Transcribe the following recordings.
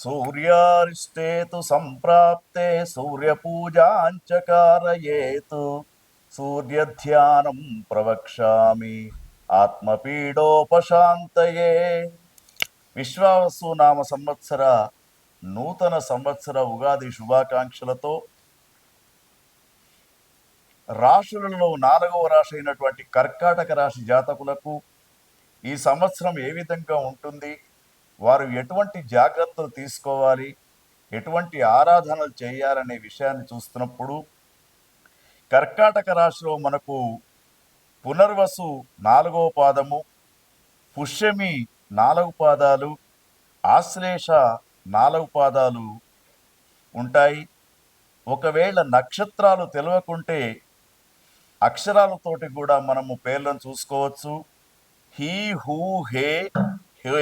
సూర్యారిష్టే తు సంప్రాప్తే సూర్యపూజాంచ కారయేతు సూర్యధ్యానం ప్రవక్ష్యామి ఆత్మపీడోపశాంతయే. విశ్వావసు నామ సంవత్సర నూతన సంవత్సర ఉగాది శుభాకాంక్షలతో రాశులలో 4వ రాశి అయినటువంటి కర్కాటక రాశి జాతకులకు ఈ సంవత్సరం ఏ విధంగా ఉంటుంది, వారు ఎటువంటి జాగ్రత్తలు తీసుకోవాలి, ఎటువంటి ఆరాధనలు చేయాలనే విషయాన్ని చూస్తున్నప్పుడు కర్కాటక రాశిలో మనకు పునర్వసు 4వ పాదము, పుష్యమి 4 పాదాలు, ఆశ్లేష 4 పాదాలు ఉంటాయి. ఒకవేళ నక్షత్రాలు తెలియకుంటే అక్షరాలతోటి కూడా మనము పేర్లను చూసుకోవచ్చు. హీ, హూ, హే, హే,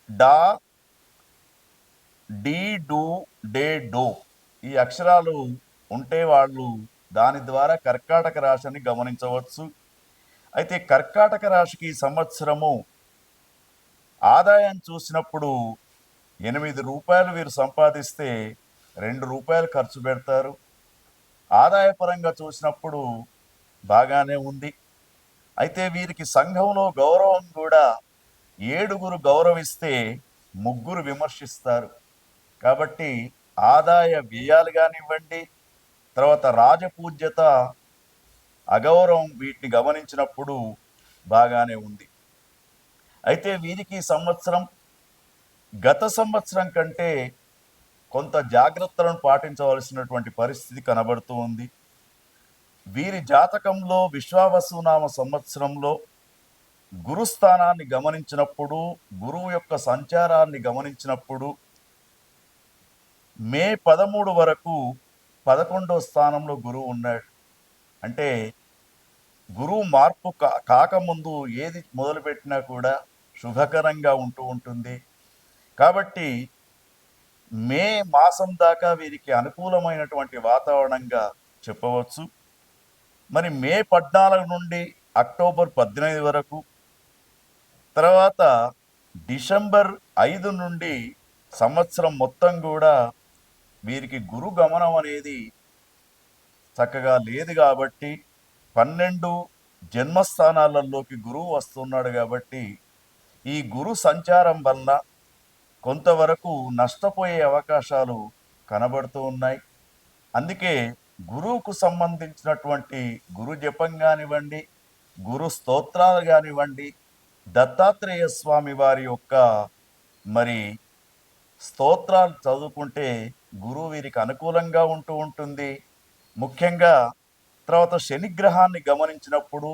డా, డి, డు, డే, డో ఈ అక్షరాలు ఉంటే వాళ్ళు దాని ద్వారా కర్కాటక రాశిని గమనించవచ్చు. అయితే కర్కాటక రాశికి ఈ సంవత్సరము ఆదాయం చూసినప్పుడు 8 రూపాయలు వీరు సంపాదిస్తే 2 రూపాయలు ఖర్చు పెడతారు. ఆదాయపరంగా చూసినప్పుడు బాగానే ఉంది. అయితే వీరికి సంఘంలో గౌరవం కూడా 7 గౌరవిస్తే 3 విమర్శిస్తారు. కాబట్టి ఆదాయ వ్యయాలు కానివ్వండి, తర్వాత రాజపూజ్యత, అగౌరవం వీటిని గమనించినప్పుడు బాగానే ఉంది. అయితే వీరికి సంవత్సరం గత సంవత్సరం కంటే కొంత జాగ్రత్తలను పాటించవలసినటువంటి పరిస్థితి కనబడుతూ ఉంది. వీరి జాతకంలో విశ్వావసునామ సంవత్సరంలో గురుస్థానాన్ని గమనించినప్పుడు, గురువు యొక్క సంచారాన్ని గమనించినప్పుడు మే 13 వరకు 11వ స్థానంలో గురువు ఉన్నాడు. అంటే గురువు మార్పు కాకముందు ఏది మొదలుపెట్టినా కూడా శుభకరంగా ఉంటూ ఉంటుంది. కాబట్టి మే మాసం దాకా వీరికి అనుకూలమైనటువంటి వాతావరణంగా చెప్పవచ్చు. మరి మే 14 నుండి అక్టోబర్ 18 వరకు, తర్వాత డిసెంబర్ 5 నుండి సంవత్సరం మొత్తం కూడా వీరికి గురు గమనం అనేది చక్కగా లేదు. కాబట్టి 12 జన్మస్థానాలలోకి గురువు వస్తున్నాడు. కాబట్టి ఈ గురు సంచారం వల్ల కొంతవరకు నష్టపోయే అవకాశాలు కనబడుతూ ఉన్నాయి. అందుకే గురువుకు సంబంధించినటువంటి గురు జపం కానివ్వండి, గురు స్తోత్రాలు కానివ్వండి, దత్తాత్రేయ స్వామి వారి యొక్క మరి స్తోత్రాలు చదువుకుంటే గురువు వీరికి అనుకూలంగా ఉంటూ ఉంటుంది. ముఖ్యంగా తర్వాత శనిగ్రహాన్ని గమనించినప్పుడు,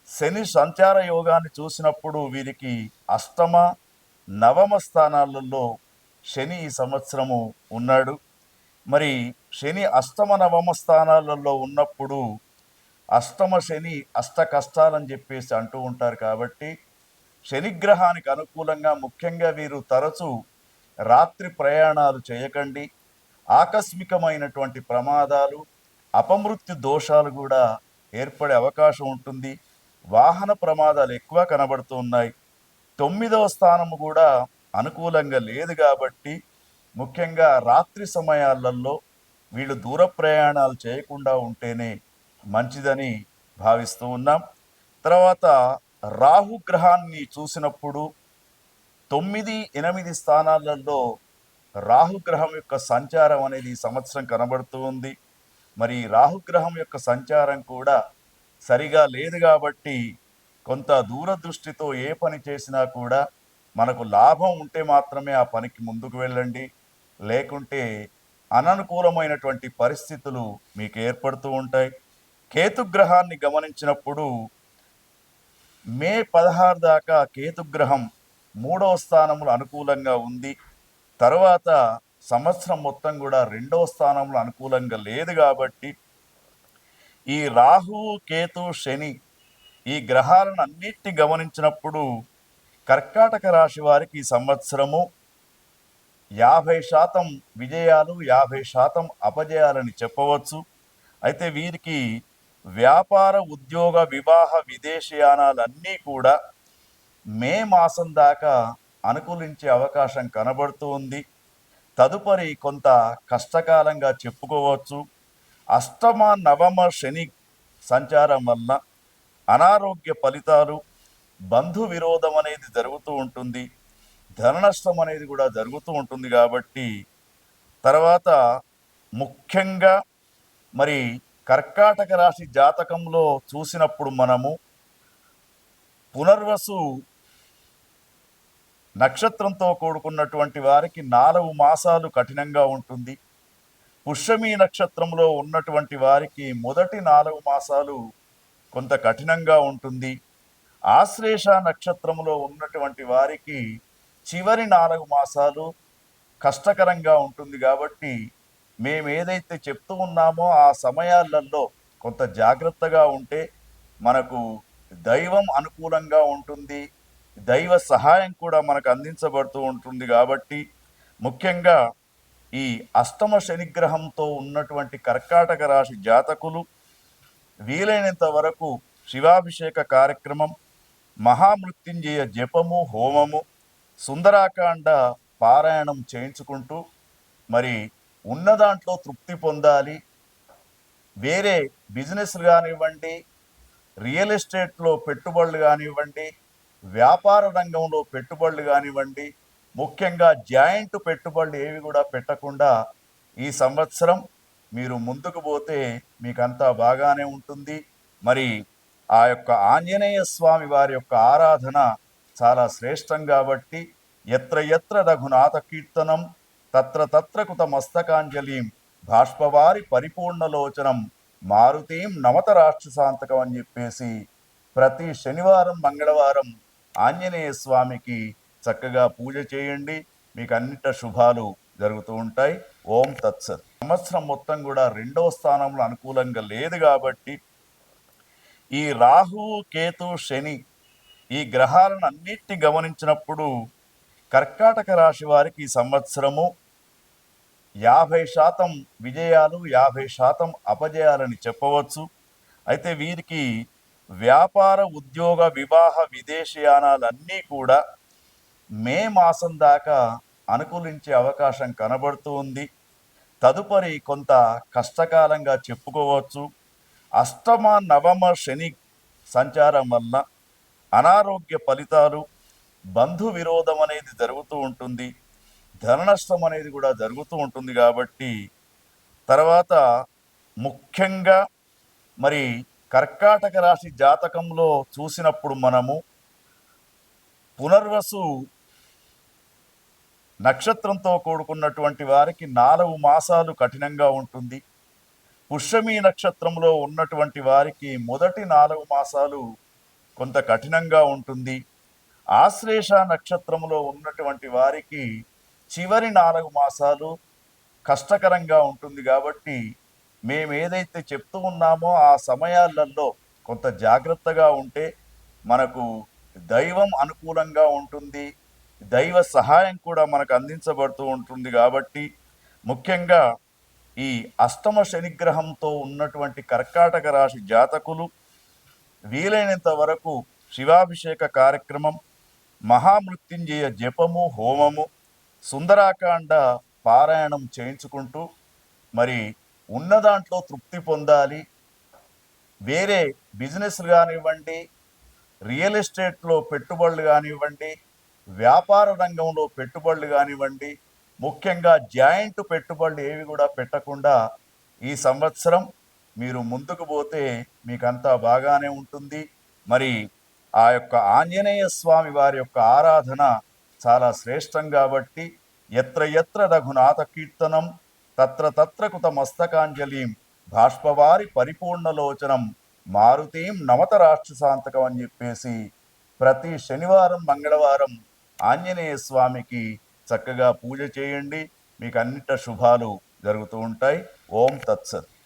శని సంచార యోగాన్ని చూసినప్పుడు వీరికి అష్టమ, నవమ స్థానాలలో శని ఈ సంవత్సరము ఉన్నాడు. మరి శని అష్టమ, నవమ స్థానాలలో ఉన్నప్పుడు అష్టమ శని అష్ట కష్టాలని చెప్పేసి అంటూ ఉంటారు. కాబట్టి శనిగ్రహానికి అనుకూలంగా ముఖ్యంగా వీరు తరచూ రాత్రి ప్రయాణాలు చేయకండి. ఆకస్మికమైనటువంటి ప్రమాదాలు, అపమృత్యు దోషాలు కూడా ఏర్పడే అవకాశం ఉంటుంది. వాహన ప్రమాదాలు ఎక్కువ కనబడుతూ ఉన్నాయి. 9వ స్థానము కూడా అనుకూలంగా లేదు. కాబట్టి ముఖ్యంగా రాత్రి సమయాలలో వీళ్ళు దూర ప్రయాణాలు చేయకుండా ఉంటేనే మంచిదని భావిస్తూ ఉన్నాం. తర్వాత రాహుగ్రహాన్ని చూసినప్పుడు 9, 8 స్థానాలలో రాహుగ్రహం యొక్క సంచారం అనేది ఈ సంవత్సరం కనబడుతూ ఉంది. మరి రాహుగ్రహం యొక్క సంచారం కూడా సరిగా లేదు. కాబట్టి కొంత దూరదృష్టితో ఏ పని చేసినా కూడా మనకు లాభం ఉంటే మాత్రమే ఆ పనికి ముందుకు వెళ్ళండి. లేకుంటే అననుకూలమైనటువంటి పరిస్థితులు మీకు ఏర్పడుతూ ఉంటాయి. కేతుగ్రహాన్ని గమనించినప్పుడు మే 16 దాకా కేతుగ్రహం 3వ స్థానంలో అనుకూలంగా ఉంది. తర్వాత సంవత్సరం మొత్తం కూడా 2వ స్థానంలో అనుకూలంగా లేదు. కాబట్టి ఈ రాహు, కేతు, శని ఈ గ్రహాలను అన్నిటిని గమనించినప్పుడు కర్కాటక రాశి వారికి ఈ సంవత్సరము 50% విజయాలు, 50% అపజయాలని చెప్పవచ్చు. అయితే వీరికి వ్యాపార, ఉద్యోగ, వివాహ, విదేశీయానాలన్నీ కూడా మే మాసం దాకా అనుకూలించే అవకాశం కనబడుతూ ఉంది. తదుపరి కొంత కష్టకాలంగా చెప్పుకోవచ్చు. అష్టమ నవమ శని సంచారం వల్ల అనారోగ్య ఫలితాలు, బంధు విరోధం అనేది జరుగుతూ ఉంటుంది. ధన నష్టం అనేది కూడా జరుగుతూ ఉంటుంది. కాబట్టి తర్వాత ముఖ్యంగా మరి కర్కాటక రాశి జాతకంలో చూసినప్పుడు మనము పునర్వసు నక్షత్రంతో కూడుకున్నటువంటి వారికి 4 మాసాలు కఠినంగా ఉంటుంది. పుష్యమి నక్షత్రంలో ఉన్నటువంటి వారికి మొదటి 4 మాసాలు కొంత కఠినంగా ఉంటుంది. ఆశ్లేష నక్షత్రంలో ఉన్నటువంటి వారికి చివరి 4 మాసాలు కష్టకరంగా ఉంటుంది. కాబట్టి మేము ఏదైతే చెప్తూ ఉన్నామో ఆ సమయాలలో కొంత జాగ్రత్తగా ఉంటే మనకు దైవం అనుకూలంగా ఉంటుంది, దైవ సహాయం కూడా మనకు అందించబడుతూ ఉంటుంది. కాబట్టి ముఖ్యంగా ఈ అష్టమ శనిగ్రహంతో ఉన్నటువంటి కర్కాటక రాశి జాతకులు వీలైనంత వరకు శివాభిషేక కార్యక్రమం, మహామృత్యుంజయ జపము, హోమము, సుందరాకాండ పారాయణం చేయించుకుంటూ మరి ఉన్న దాంట్లో తృప్తి పొందాలి. వేరే బిజినెస్లు కానివ్వండి, రియల్ ఎస్టేట్లో పెట్టుబడులు కానివ్వండి, వ్యాపార రంగంలో పెట్టుబడులు కానివ్వండి, ముఖ్యంగా జాయింట్ పెట్టుబడులు ఏవి కూడా పెట్టకుండా ఈ సంవత్సరం మీరు ముందుకు పోతే మీకంతా బాగానే ఉంటుంది. మరి ఆ యొక్క ఆంజనేయ స్వామి వారి యొక్క ఆరాధన చాలా శ్రేష్టం. కాబట్టి ఎత్ర ఎత్ర రఘునాథ కీర్తనం తత్ర తత్ర కృత మస్తకాంజలిం బాష్పవారి పరిపూర్ణలోచనం మారుతీం నమత రాక్షసాంతకం అని చెప్పేసి ప్రతి శనివారం, మంగళవారం ఆంజనేయ స్వామికి చక్కగా పూజ చేయండి. మీకు అన్నిట శుభాలు జరుగుతూ ఉంటాయి. ఓం తత్సత్. సంవత్సరం మొత్తం కూడా 2వ స్థానంలో అనుకూలంగా లేదు. కాబట్టి ఈ రాహు, కేతు, శని ఈ గ్రహాలను అన్నిటిని గమనించినప్పుడు కర్కాటక రాశి వారికి ఈ సంవత్సరము 50% విజయాలు, 50% అపజయాలని చెప్పవచ్చు. అయితే వీరికి వ్యాపార, ఉద్యోగ, వివాహ, విదేశీయానాలన్నీ కూడా మే మాసం దాకా అనుకూలించే అవకాశం కనబడుతూ ఉంది. తదుపరి కొంత కష్టకాలంగా చెప్పుకోవచ్చు. అష్టమ నవమ శని సంచారం వల్ల అనారోగ్య ఫలితాలు, బంధు విరోధం అనేది జరుగుతూ ఉంటుంది. ధన నష్టం అనేది కూడా జరుగుతూ ఉంటుంది. కాబట్టి తర్వాత ముఖ్యంగా మరి కర్కాటక రాశి జాతకంలో చూసినప్పుడు మనము పునర్వసు నక్షత్రంతో కూడుకున్నటువంటి వారికి 4 మాసాలు కఠినంగా ఉంటుంది. పుష్యమి నక్షత్రంలో ఉన్నటువంటి వారికి మొదటి 4 మాసాలు కొంత కఠినంగా ఉంటుంది. ఆశ్లేష నక్షత్రంలో ఉన్నటువంటి వారికి చివరి 4 మాసాలు కష్టకరంగా ఉంటుంది. కాబట్టి మేము ఏదైతే చెప్తూ ఉన్నామో ఆ సమయాలలో కొంత జాగ్రత్తగా ఉంటే మనకు దైవం అనుకూలంగా ఉంటుంది, దైవ సహాయం కూడా మనకు అందించబడుతూ ఉంటుంది. కాబట్టి ముఖ్యంగా ఈ అష్టమ శనిగ్రహంతో ఉన్నటువంటి కర్కాటక రాశి జాతకులు వీలైనంత వరకు శివాభిషేక కార్యక్రమం, మహామృత్యుంజయ జపము, హోమము, సుందరాకాండ పారాయణం చేయించుకుంటూ మరి ఉన్న దాంట్లో తృప్తి పొందాలి. వేరే బిజినెస్లు కానివ్వండి, రియల్ ఎస్టేట్లో పెట్టుబడులు కానివ్వండి, వ్యాపార రంగంలో పెట్టుబడులు కానివ్వండి, ముఖ్యంగా జాయింట్ పెట్టుబడులు ఏవి కూడా పెట్టకుండా ఈ సంవత్సరం మీరు ముందుకు పోతే మీకంతా బాగానే ఉంటుంది. మరి ఆ యొక్క ఆంజనేయ స్వామి వారి యొక్క ఆరాధన చాలా శ్రేష్టం. కాబట్టి ఎత్ర ఎత్ర రఘునాథ కీర్తనం తత్ర తత్ర కృత మస్తకాంజలిం బాష్పవారి పరిపూర్ణలోచనం మారుతీం నమత రాక్షసాంతకం అని చెప్పేసి ప్రతి శనివారం, మంగళవారం ఆంజనేయ స్వామికి చక్కగా పూజ చేయండి. మీకు అన్నిట శుభాలు జరుగుతూ ఉంటాయి. ఓం తత్సత్.